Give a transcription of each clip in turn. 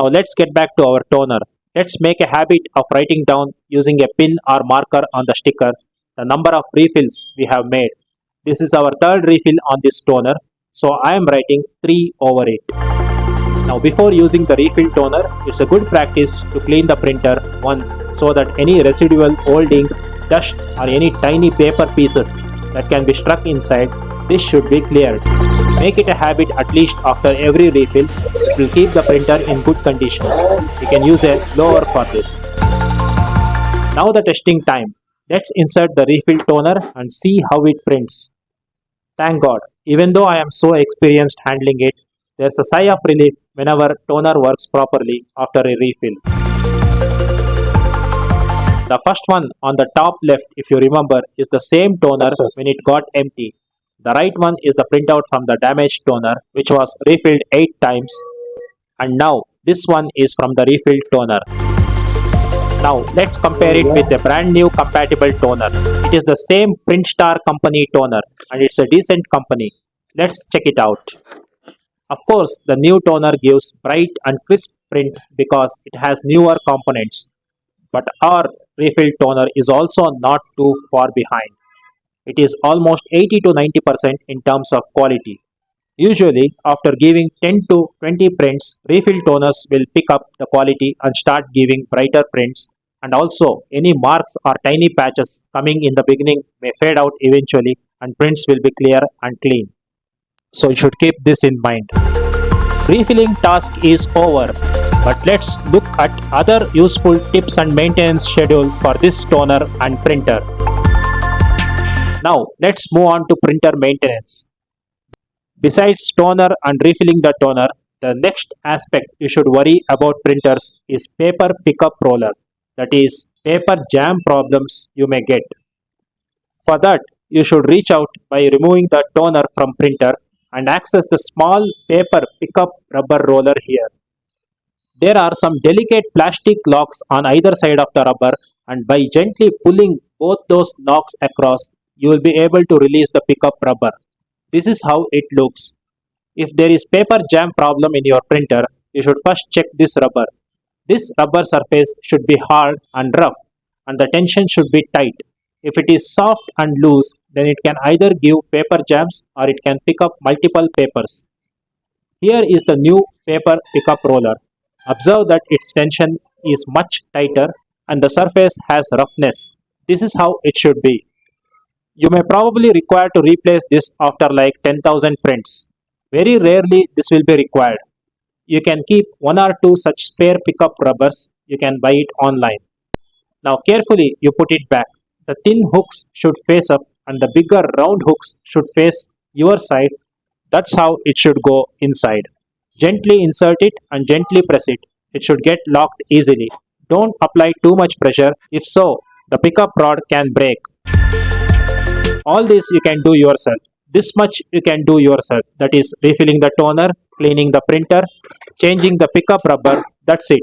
let's get back to our toner. Let's make a habit of writing down using a pin or marker on the sticker the number of refills we have made. This is our third refill on this toner, so I am writing 3 over it. Now before using the refill toner, it's a good practice to clean the printer once so that any residual old ink, dust or any tiny paper pieces that can be stuck inside, this should be cleared. Make it a habit at least after every refill. It will keep the printer in good condition. You can use a blower for this. Now the testing time. Let's insert the refill toner and see how it prints. Thank God, even though I am so experienced handling it, there's a sigh of relief whenever toner works properly after a refill. The first one on the top left, if you remember, is the same toner when it got empty. The right one is the printout from the damaged toner, which was refilled 8 times. And now, this one is from the refilled toner. Now, let's compare it with a brand new compatible toner. It is the same Printstar company toner, and it's a decent company. Let's check it out. Of course, the new toner gives bright and crisp print because it has newer components. But our refilled toner is also not too far behind. It is almost 80 to 90% in terms of quality. Usually, after giving 10 to 20 prints, refill toners will pick up the quality and start giving brighter prints, and also any marks or tiny patches coming in the beginning may fade out eventually and prints will be clear and clean. So you should keep this in mind. Refilling task is over, but let's look at other useful tips and maintenance schedule for this toner and printer. Now let's move on to printer maintenance. Besides toner and refilling the toner, the next aspect you should worry about printers is paper pickup roller, that is paper jam problems you may get. For that, you should reach out by removing the toner from printer and access the small paper pickup rubber roller here. There are some delicate plastic locks on either side of the rubber, and by gently pulling both those locks across, you will be able to release the pickup rubber. This is how it looks. If there is paper jam problem in your printer, you should first check this rubber. This rubber surface should be hard and rough, and the tension should be tight. If it is soft and loose, then it can either give paper jams or it can pick up multiple papers. Here is the new paper pickup roller. Observe that its tension is much tighter and the surface has roughness. This is how it should be. You may probably require to replace this after like 10,000 prints. Very rarely this will be required. You can keep 1 or 2 such spare pickup rubbers. You can buy it online. Now carefully you put it back. The thin hooks should face up and the bigger round hooks should face your side. That's how it should go inside. Gently insert it and gently press it. It should get locked easily. Don't apply too much pressure. If so, the pickup rod can break. All this you can do yourself. This much you can do yourself. That is refilling the toner, cleaning the printer, changing the pickup rubber. That's it.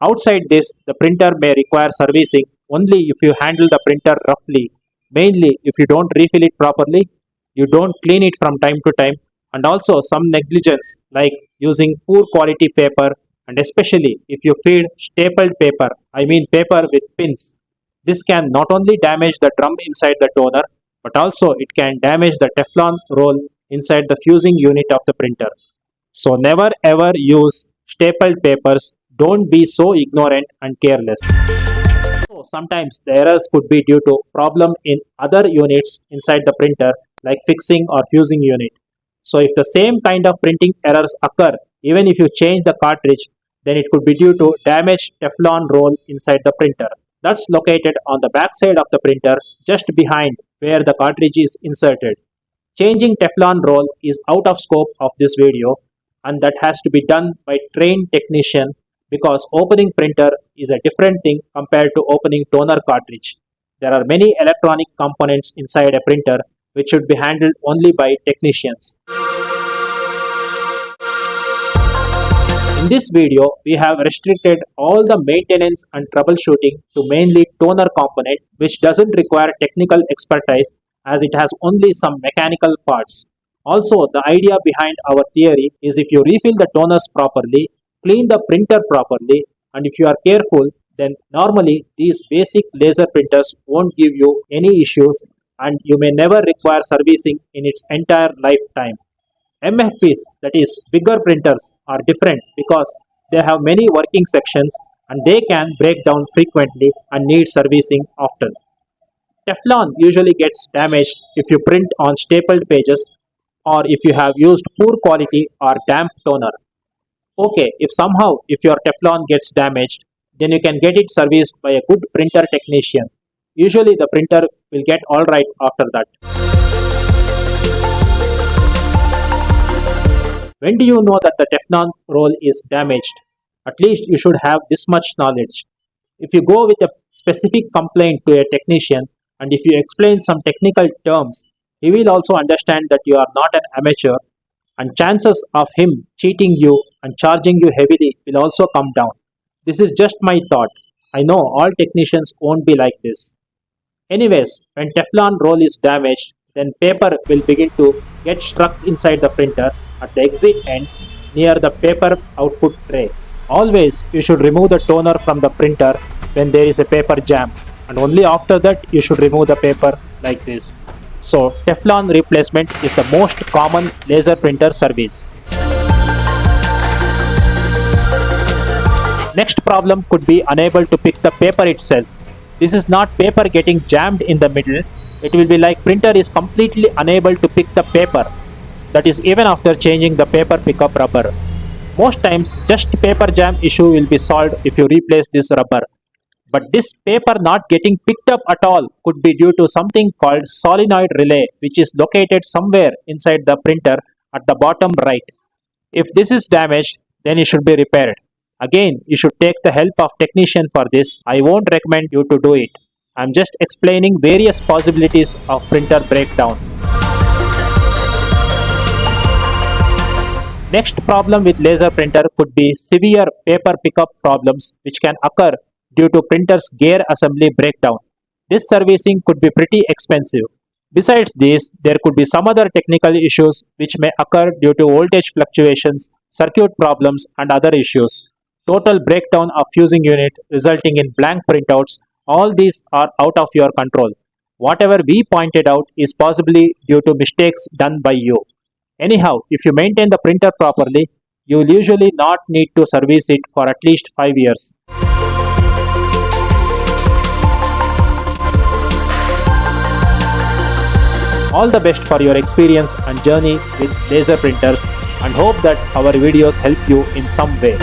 Outside this, the printer may require servicing only if you handle the printer roughly. Mainly if you don't refill it properly, you don't clean it from time to time, and also some negligence like using poor quality paper, and especially if you feed stapled paper, I mean paper with pins. This can not only damage the drum inside the toner, but also it can damage the Teflon roll inside the fusing unit of the printer. So never ever use stapled papers. Don't be so ignorant and careless. So sometimes the errors could be due to problem in other units inside the printer like fixing or fusing unit. So if the same kind of printing errors occur, even if you change the cartridge, then it could be due to damaged Teflon roll inside the printer. That's located on the back side of the printer, just behind where the cartridge is inserted. Changing Teflon roll is out of scope of this video, and that has to be done by trained technician because opening printer is a different thing compared to opening toner cartridge. There are many electronic components inside a printer which should be handled only by technicians. In this video, we have restricted all the maintenance and troubleshooting to mainly toner component, which doesn't require technical expertise as it has only some mechanical parts. Also, the idea behind our theory is if you refill the toners properly, Clean the printer properly, and if you are careful, then normally these basic laser printers won't give you any issues and you may never require servicing in its entire lifetime. MFPs, that is bigger printers, are different because they have many working sections and they can break down frequently and need servicing often. Teflon usually gets damaged if you print on stapled pages or if you have used poor quality or damp toner. Okay, if your Teflon gets damaged, then you can get it serviced by a good printer technician. Usually the printer will get alright after that. When do you know that the Teflon roll is damaged? At least you should have this much knowledge. If you go with a specific complaint to a technician and if you explain some technical terms, he will also understand that you are not an amateur and chances of him cheating you and charging you heavily will also come down. This is just my thought. I know all technicians won't be like this. Anyways, when Teflon roll is damaged, then paper will begin to get stuck inside the printer at the exit end near the paper output tray. Always you should remove the toner from the printer when there is a paper jam, and only after that you should remove the paper like this. So Teflon replacement is the most common laser printer service. Next problem could be unable to pick the paper itself. This is not paper getting jammed in the middle. It will be like printer is completely unable to pick the paper. That is even after changing the paper pickup rubber. Most times just paper jam issue will be solved if you replace this rubber. But this paper not getting picked up at all could be due to something called solenoid relay, which is located somewhere inside the printer at the bottom right. If this is damaged, then it should be repaired. Again, you should take the help of technician for this. I won't recommend you to do it. I'm just explaining various possibilities of printer breakdown. Next problem with laser printer could be severe paper pickup problems which can occur due to printer's gear assembly breakdown. This servicing could be pretty expensive. Besides this, there could be some other technical issues which may occur due to voltage fluctuations, circuit problems and other issues. Total breakdown of fusing unit resulting in blank printouts, all these are out of your control. Whatever we pointed out is possibly due to mistakes done by you. Anyhow, if you maintain the printer properly, you will usually not need to service it for at least 5 years. All the best for your experience and journey with laser printers and hope that our videos help you in some way.